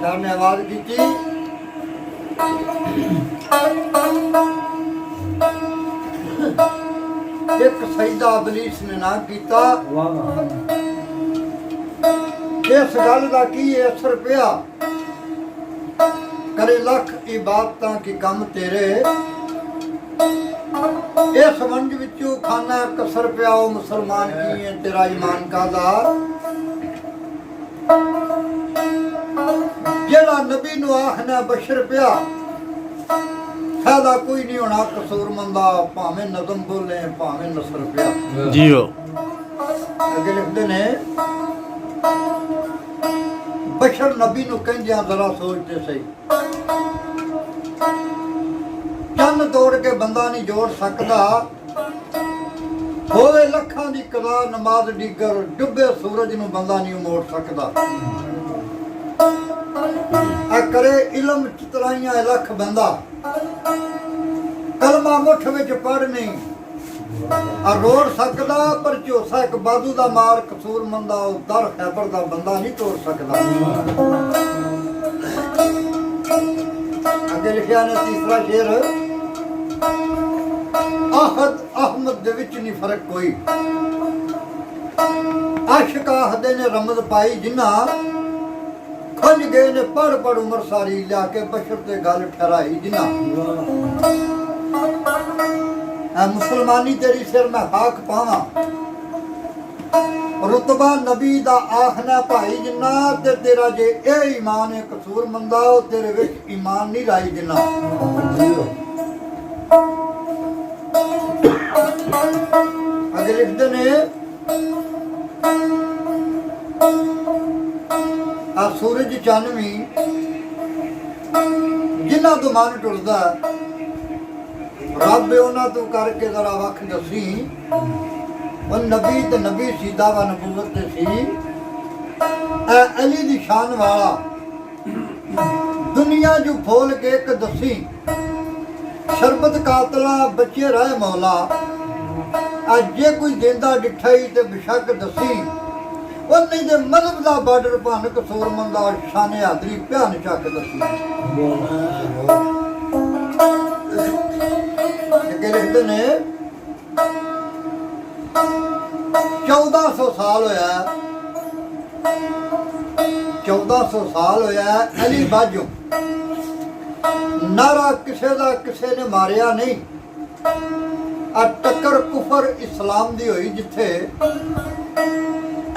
शाह ने आवाज की एक सजदा इबलीस ने ना कीता इस गल का की असर पिया करे लख इबादतां की कम तेरे इस वंज विचों खाना कसर पिया ओ मुसलमान की है तेरा ईमान कादा जेड़ा नबी नू आखना बशर पिया फायदा कोई नहीं होना कसूरमंदा भावें नज़म बोले भावें नसर पिया जीओ अगे लिखते ने बशर नबी नू कहंदियां जरा सोचते सही चंद तोड़ के बंदा नहीं जोड़ सकदा होवे लखां दी कदा नमाज डिगर डुबे सूरज नू बंदा नहीं मोड़ सकदा आ करे इल्म चितराइयां लख बंदा कलमा मुठ विच पढ़ नहीं आ रोड़ सकदा पर झोसा एक बाजू दा मार कसूर मंदा दर खैबर दा बंदा नहीं तोड़ सकदा अगे लिखिया ने तीसरा शेर आहद अहमद दे विच नहीं फर्क कोई आशिक आहदे ने रमज पाई जिन्ना खंज गए ने पढ़ पढ़ उमर सारी लिया के बशर ते गल ठहराई जिन्ना मुसलमानी तेरी सिर में हाक पावा रुतबा नबी दा आखना भाई जिन्ना ते तेरा जे ए ईमान है कसूर मंदा तेरे विच ईमान नहीं लाई जिन्ना अगे लिखते ने आ सूरज चानवी जिन्ना तो मन टुरदा रब उन्हां तो करके जरा वख दसी वो नबी ते नबी सीधा व नबूवत ते सी ए अली दी शान वाला दुनिया जो खोल के एक दसी शरबत कातला बच्चे रहे मौला अज जे कोई देंदा डिठाई ते बेशक दसी वो नहीं दे मजहब दा बार्डर भन कसूर मंदा शान हादरी भयान चक दसी लिखते ने 1400 साल होया 1400 साल होया अली बाजू नारा किसे दा किसे ने मारिया नहीं आ टक्कर कुफर इस्लाम दी होई जिथे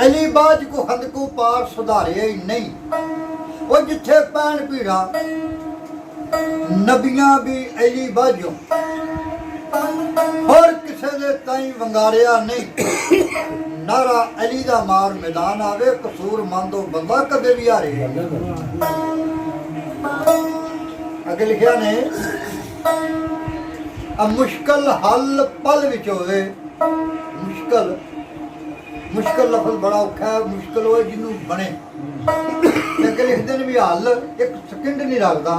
अली बाज को हद को पार सुधारिया ही नहीं वो जिथे पैन पीड़ा नबियां भी अली बाजू और किसे दे ताई वंगारिया नहीं नारा अली दा मार मैदान आवे कसूर मंदो बंदा कदे भी हारे अगे लिखिया ने अब मुश्किल हल पल विच होवे मुश्किल मुश्किल लफज बड़ा औखा है मुश्किल होए जिन्नू बने अगे लिखते ने भी हल एक सेकंड नहीं लगदा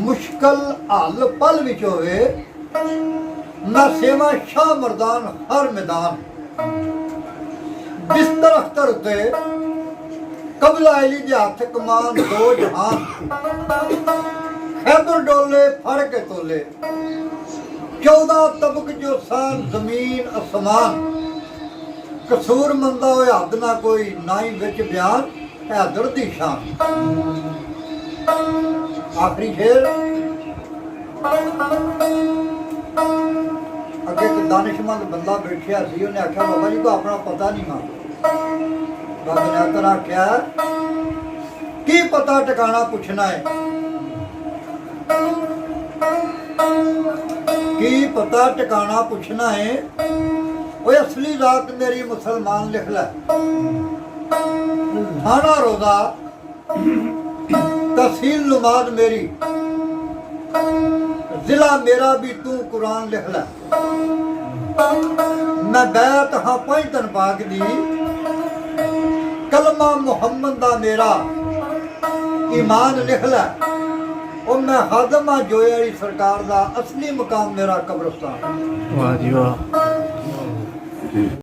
मुश्किल हल पल विच होवे ना सेवा शाह मर्दान हर मैदान बिस्तर अख्तर उते कबला अली दे हाथ कमान दो जहान खैबर डोले फड़ के तोले 14 तबक जो सान जमीन आसमान कसूर मंदा होए हद ना कोई ना ही विच बयान हैदर दी शान आखिरी शेर अगे एक दानिशमंद बंदा बैठा सी उन्हें आख्या बाबा जी को अपना पता नहीं मांगो बाबा ने आकर आख्या की पता ठिकाना पूछना है की पता ठिकाना पूछना है वो असली रात मेरी मुसलमान लिख लै थाना रोजा तहसील नुमाद मेरी जिला मेरा भी तू कुरान लिख लै मैं बैत हाँ पैंतन पाक दी कलमा मुहम्मद दा मेरा ईमान लिख लै ਉਹ ਮੈਂ ਖਾਦਮ ਆ ਜੋਏ ਵਾਲੀ ਸਰਕਾਰ ਦਾ, ਅਸਲੀ ਮਕਾਮ ਮੇਰਾ ਕਬਰਸਤਾਨ। ਵਾਹ ਜੀ ਵਾਹ।